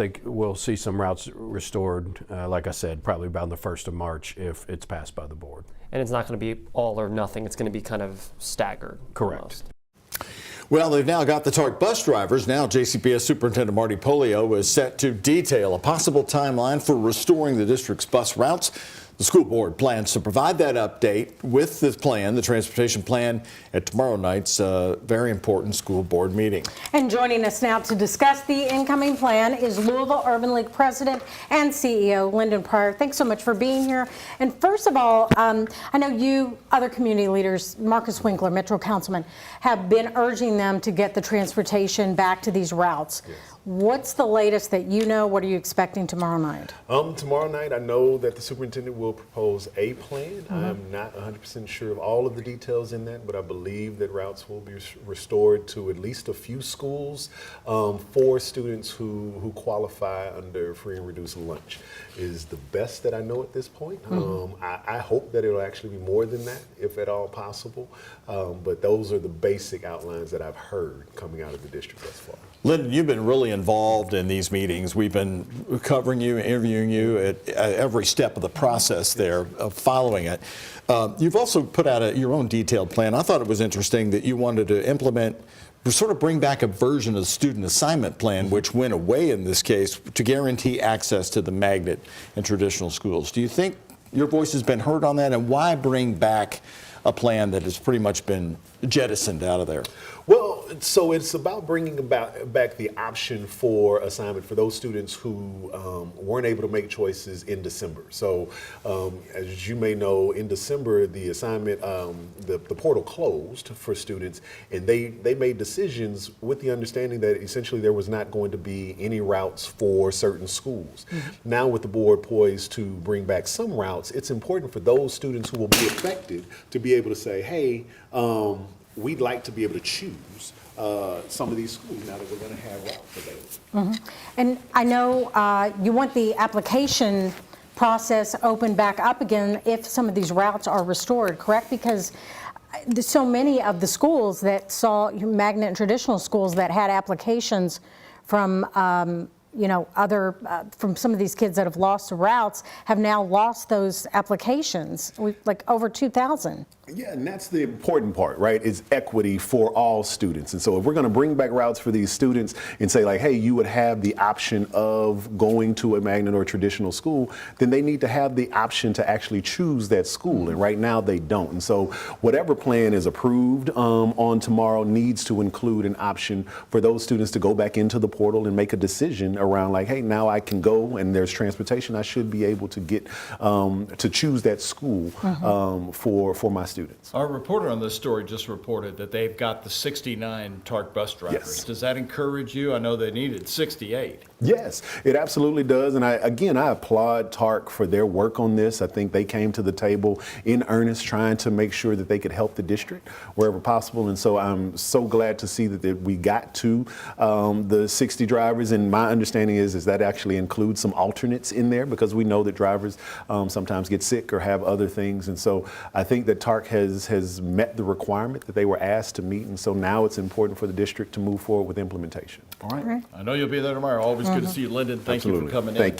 think we'll see some routes restored, like I said, probably about the 1st of March if it's passed by the board. And it's not going to be all or nothing. It's going to be kind of staggered. Correct. Almost. Well, they've now got the TARC bus drivers. Now JCPS Superintendent Marty Polio is set to detail a possible timeline for restoring the district's bus routes. The school board plans to provide that update with the plan, the transportation plan, at tomorrow night's very important school board meeting. And joining us now to discuss the incoming plan is Louisville Urban League President and CEO Lyndon Pryor. Thanks so much for being here. And first of all, I know you, other community leaders, Marcus Winkler, Metro Councilman, have been urging them to get the transportation back to these routes. Yes. What's the latest that you know? What are you expecting tomorrow night? Tomorrow night, I know that the superintendent will propose a plan. I'm not 100% sure of all of the details in that, but I believe that routes will be restored to at least a few schools for students who qualify under free and reduced lunch is the best that I know at this point. I hope that it'll actually be more than that, if at all possible. But those are the basic outlines that I've heard coming out of the district thus far. Lyndon, you've been really involved in these meetings. We've been covering you, interviewing you at every step of the process there, of following it. You've also put out your own detailed plan. I thought it was interesting that you wanted to implement, sort of bring back a version of the student assignment plan, which went away in this case, to guarantee access to the magnet in traditional schools. Do you think your voice has been heard on that, and why bring back a plan that has pretty much been jettisoned out of there? Well, so it's about bringing back the option for assignment for those students who weren't able to make choices in December. So as you may know, in December, the assignment, the portal closed for students, and they made decisions with the understanding that essentially there was not going to be any routes for certain schools. Now with the board poised to bring back some routes, it's important for those students who will be affected to be able to say, hey, we'd like to be able to choose some of these schools now that we're going to have routes available. And I know you want the application process open back up again if some of these routes are restored, correct? Because so many of the schools that saw magnet and traditional schools that had applications from from some of these kids that have lost the routes have now lost those applications, like over 2,000. Yeah, and that's the important part, right, is equity for all students. And so if we're going to bring back routes for these students and say, like, hey, you would have the option of going to a magnet or traditional school, then they need to have the option to actually choose that school. And right now they don't. And so whatever plan is approved on tomorrow needs to include an option for those students to go back into the portal and make a decision around, like, hey, now I can go and there's transportation. I should be able to get to choose that school for my students. Our reporter on this story just reported that they've got the 69 TARC bus drivers. Yes. Does that encourage you? I know they needed 68. Yes, it absolutely does. And I applaud TARC for their work on this. I think they came to the table in earnest trying to make sure that they could help the district wherever possible. And so I'm so glad to see that we got to the 60 drivers. And my understanding is that actually includes some alternates in there, because we know that drivers sometimes get sick or have other things. And so I think that TARC has met the requirement that they were asked to meet. And so now it's important for the district to move forward with implementation. All right. I know you'll be there tomorrow. Always good to see you, Lyndon. Thank you for coming in. Thank you.